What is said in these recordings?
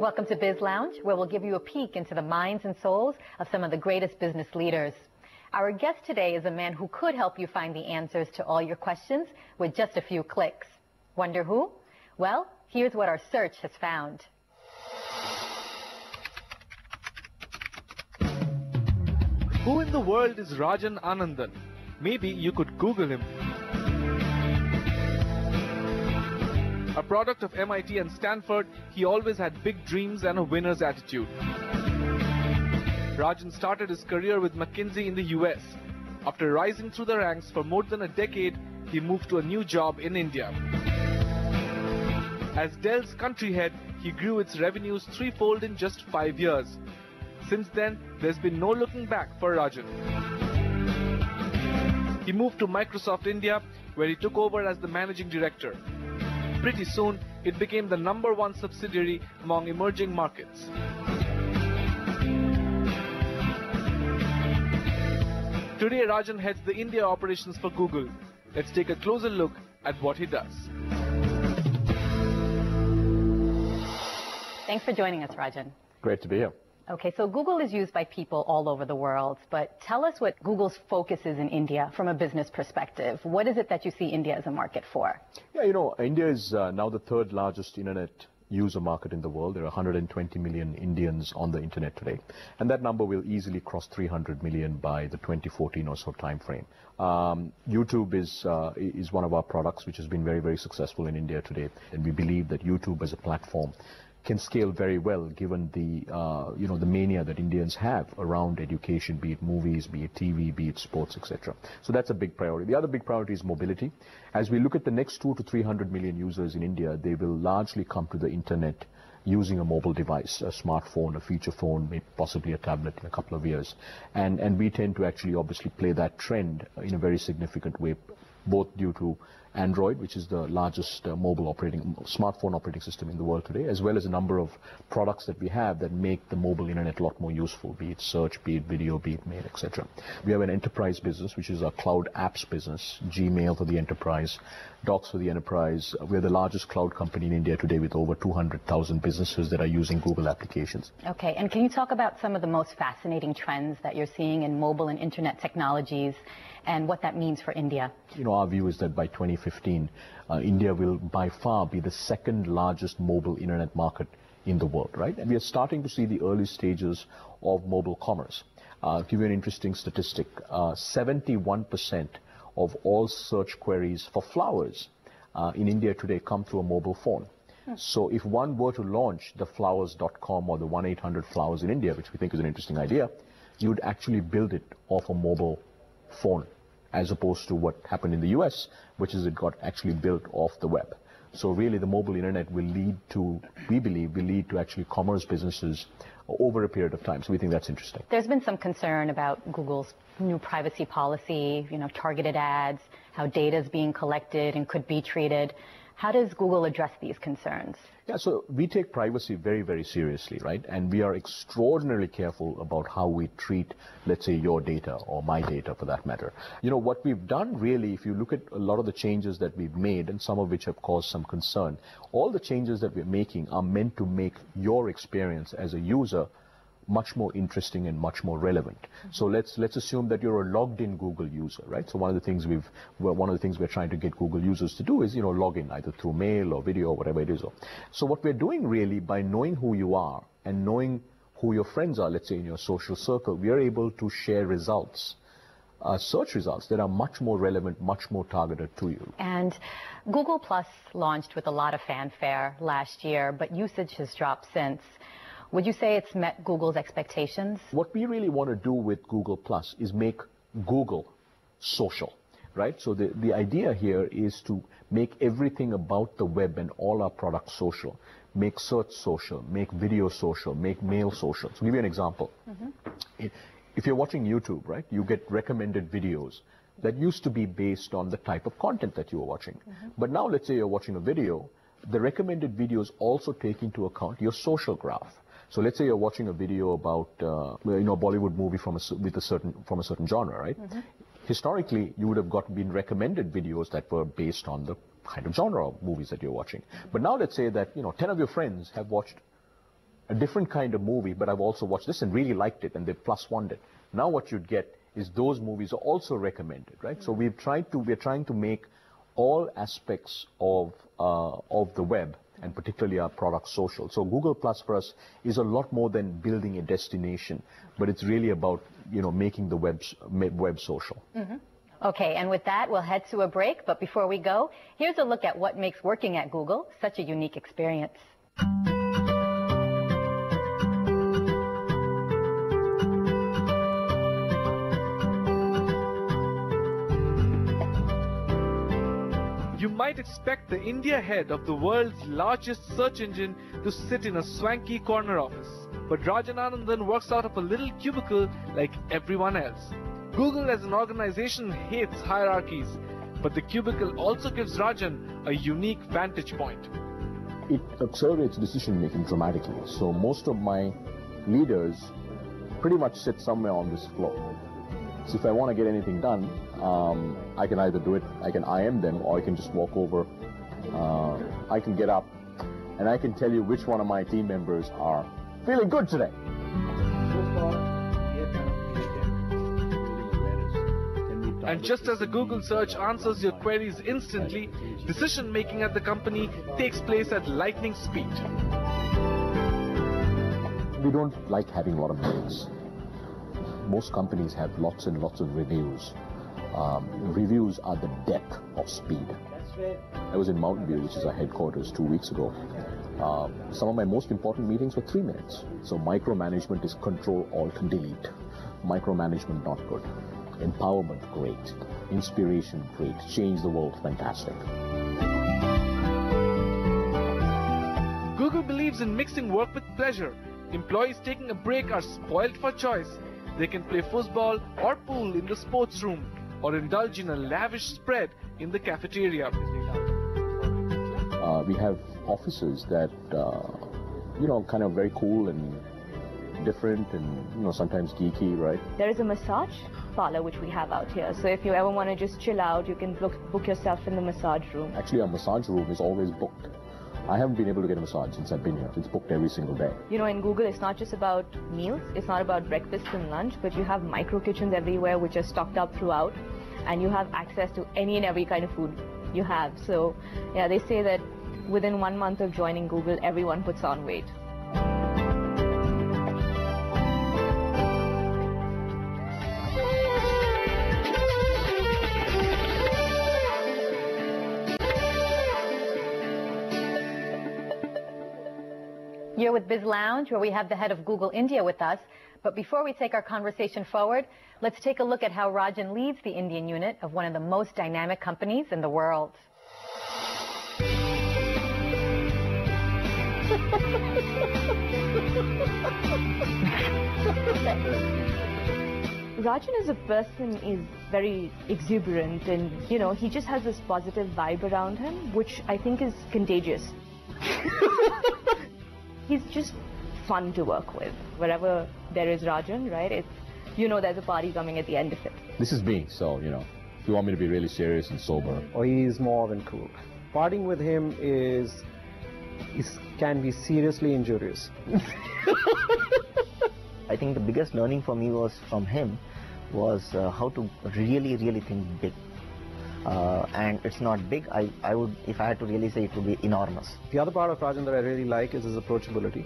Welcome to Biz Lounge, where we'll give you a peek into the minds and souls of some of the greatest business leaders. Our guest today is a man who could help you find the answers to all your questions with just a few clicks. Wonder who? Well, here's what our search has found. Who in the world is Rajan Anandan? Maybe you could Google him. A product of MIT and Stanford, he always had big dreams and a winner's attitude. Rajan started his career with McKinsey in the US. After rising through the ranks for more than a decade, he moved to a new job in India. As Dell's country head, he grew its revenues threefold in just 5 years. Since then, there's been no looking back for Rajan. He moved to Microsoft India, where he took over as the managing director. Pretty soon, it became the #1 subsidiary among emerging markets. Today, Rajan heads the India operations for Google. Let's take a closer look at what he does. Thanks for joining us, Rajan. Great to be here. Okay, so Google is used by people all over the world, but tell us what Google's focus is in India from a business perspective. What is it that you see India as a market for? Yeah, you know, India is now the third largest internet user market in the world. There are 120 million Indians on the internet today, and that number will easily cross 300 million by the 2014 or so time frame. YouTube is one of our products which has been very, very successful in India today, and we believe that YouTube as a platform can scale very well given the the mania that Indians have around education, be it movies, be it TV, be it sports, etc. So that's a big priority. The other big priority is mobility. As we look at the next 200 to 300 million users in India, they will largely come to the internet using a mobile device, a smartphone, a feature phone, maybe possibly a tablet in a couple of years. And we tend to actually obviously play that trend in a very significant way, both due to Android, which is the largest smartphone operating system in the world today, as well as a number of products that we have that make the mobile internet a lot more useful, be it search, be it video, be it mail, etc. We have an enterprise business, which is our cloud apps business, Gmail for the enterprise, Docs for the enterprise. We're the largest cloud company in India today with over 200,000 businesses that are using Google applications. Okay, and can you talk about some of the most fascinating trends that you're seeing in mobile and internet technologies and what that means for India? You know, our view is that by 2015, India will by far be the second largest mobile internet market in the world, right? And we are starting to see the early stages of mobile commerce. I'll give you an interesting statistic. 71% of all search queries for flowers in India today come through a mobile phone. So if one were to launch the flowers.com or the 1-800-Flowers in India, which we think is an interesting idea, you would actually build it off a mobile phone, as opposed to what happened in the US, which is it got actually built off the web. So really the mobile internet will lead to, we believe, will lead to actually commerce businesses over a period of time. So we think that's interesting. There's been some concern about Google's new privacy policy, targeted ads, how data is being collected and could be treated. How does Google address these concerns? Yeah, so we take privacy very, very seriously, right? And we are extraordinarily careful about how we treat, let's say, your data or my data for that matter. You know, what we've done really, if you look at a lot of the changes that we've made, and some of which have caused some concern, all the changes that we're making are meant to make your experience as a user much more interesting and much more relevant. So let's assume that you're a logged in Google user, right? So one of the things we're trying to get Google users to do is, log in either through mail or video or whatever it is. So what we're doing really, by knowing who you are and knowing who your friends are, let's say in your social circle, we are able to share results, search results that are much more relevant, much more targeted to you. And Google Plus launched with a lot of fanfare last year, but usage has dropped since. Would you say it's met Google's expectations? What we really want to do with Google Plus is make Google social, right? So the idea here is to make everything about the web and all our products social. Make search social, make video social, make mail social. So I'll give you an example. If you're watching YouTube, right, you get recommended videos that used to be based on the type of content that you were watching. But now let's say you're watching a video, the recommended videos also take into account your social graph. So let's say you're watching a video about a Bollywood movie from a certain genre, right? Historically, you would have been recommended videos that were based on the kind of genre of movies that you're watching. But now let's say that 10 of your friends have watched a different kind of movie, but I've also watched this and really liked it, and they +1'd it. Now what you'd get is those movies are also recommended, right? So we're trying to make all aspects of the web, and particularly our product social. So Google Plus for us is a lot more than building a destination, but it's really about, you know, making the web social. Mm-hmm. Okay, and with that, we'll head to a break. But before we go, here's a look at what makes working at Google such a unique experience. You might expect the India head of the world's largest search engine to sit in a swanky corner office. But Rajan Anandan works out of a little cubicle like everyone else. Google as an organization hates hierarchies, but the cubicle also gives Rajan a unique vantage point. It accelerates decision making dramatically. So most of my leaders pretty much sit somewhere on this floor. So if I want to get anything done, I can either do it, I can IM them, or I can just walk over. I can get up and I can tell you which one of my team members are feeling good today. And just as a Google search answers your queries instantly, decision making at the company takes place at lightning speed. We don't like having a lot of meetings. Most companies have lots and lots of reviews. Reviews are the death of speed. I was in Mountain View, which is our headquarters, 2 weeks ago. Some of my most important meetings were 3 minutes. So micromanagement is Control Alt Delete. Micromanagement not good. Empowerment great. Inspiration great. Change the world fantastic. Google believes in mixing work with pleasure. Employees taking a break are spoiled for choice. They can play football or pool in the sports room, or indulge in a lavish spread in the cafeteria. We have offices that, you know, kind of very cool and different and, you know, sometimes geeky, right? There is a massage parlor which we have out here. So if you ever want to just chill out, you can book yourself in the massage room. Actually, our massage room is always booked. I haven't been able to get a massage since I've been here. It's booked every single day. You know, in Google, it's not just about meals. It's not about breakfast and lunch, but you have micro kitchens everywhere which are stocked up throughout, and you have access to any and every kind of food you have. So, yeah, they say that within 1 month of joining Google, everyone puts on weight. You're with Biz Lounge, where we have the head of Google India with us. But before we take our conversation forward, let's take a look at how Rajan leads the Indian unit of one of the most dynamic companies in the world. Rajan as a person is very exuberant, and, you know, he just has this positive vibe around him, which I think is contagious. He's just fun to work with. Wherever there is Rajan, right, it's, you know, there's a party coming at the end of it. This is me, so, you know, if you want me to be really serious and sober. Or he's more than cool. Partying with him can be seriously injurious. I think the biggest learning for me was from him was how to really think big. And it's not big. I would, if I had to really say, it would be enormous. The other part of Rajan that I really like is his approachability.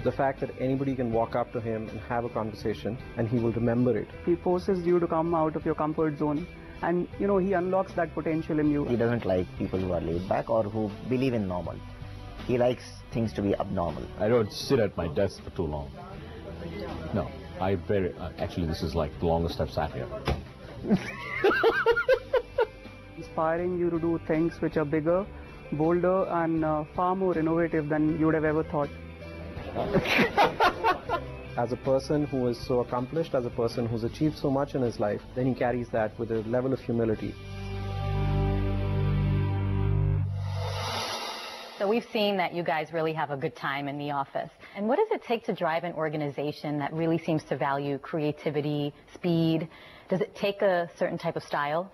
The fact that anybody can walk up to him and have a conversation and he will remember it. He forces you to come out of your comfort zone, and, you know, he unlocks that potential in you. He doesn't like people who are laid back or who believe in normal. He likes things to be abnormal. I don't sit at my desk for too long. No, actually this is like the longest I've sat here. Inspiring you to do things which are bigger, bolder, and far more innovative than you would have ever thought. As a person who is so accomplished, as a person who's achieved so much in his life, then he carries that with a level of humility. So we've seen that you guys really have a good time in the office. And what does it take to drive an organization that really seems to value creativity, speed? Does it take a certain type of style?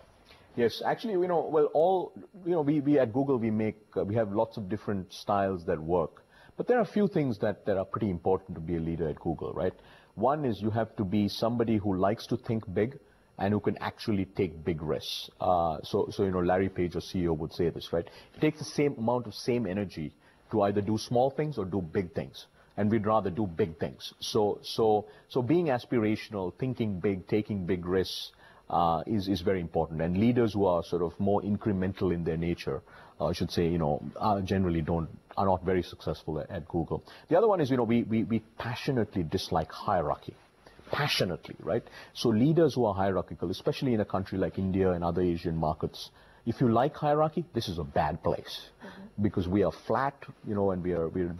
Yes, actually, you know, well, we at Google, we have lots of different styles that work. But there are a few things that are pretty important to be a leader at Google, right? One is you have to be somebody who likes to think big and who can actually take big risks. So Larry Page, our CEO, would say this, right? It takes the same amount of energy to either do small things or do big things. And we'd rather do big things. So being aspirational, thinking big, taking big risks is very important. And leaders who are sort of more incremental in their nature, I should say, generally are not very successful at Google. The other one is, we passionately dislike hierarchy. Passionately, right? So leaders who are hierarchical, especially in a country like India and other Asian markets, if you like hierarchy, this is a bad place because we are flat, and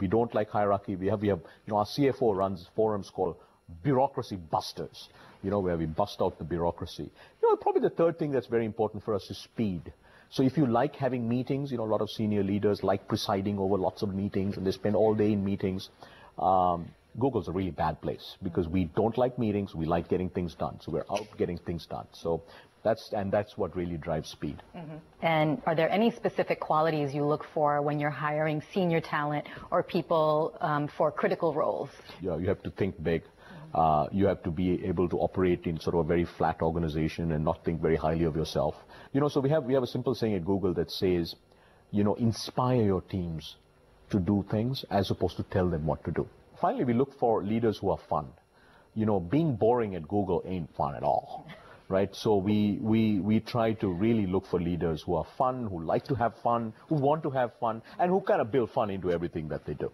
we don't like hierarchy. We have our CFO runs forums called Bureaucracy Busters, where we bust out the bureaucracy. Probably the third thing that's very important for us is speed. So if you like having meetings, a lot of senior leaders like presiding over lots of meetings and they spend all day in meetings. Google's a really bad place because we don't like meetings, we like getting things done. So we're out getting things done. So that's what really drives speed. And are there any specific qualities you look for when you're hiring senior talent or people for critical roles? Yeah, you have to think big. You have to be able to operate in sort of a very flat organization and not think very highly of yourself. So we have a simple saying at Google that says, inspire your teams to do things as opposed to tell them what to do. Finally, we look for leaders who are fun. Being boring at Google ain't fun at all, right? So we try to really look for leaders who are fun, who like to have fun, who want to have fun, and who kind of build fun into everything that they do.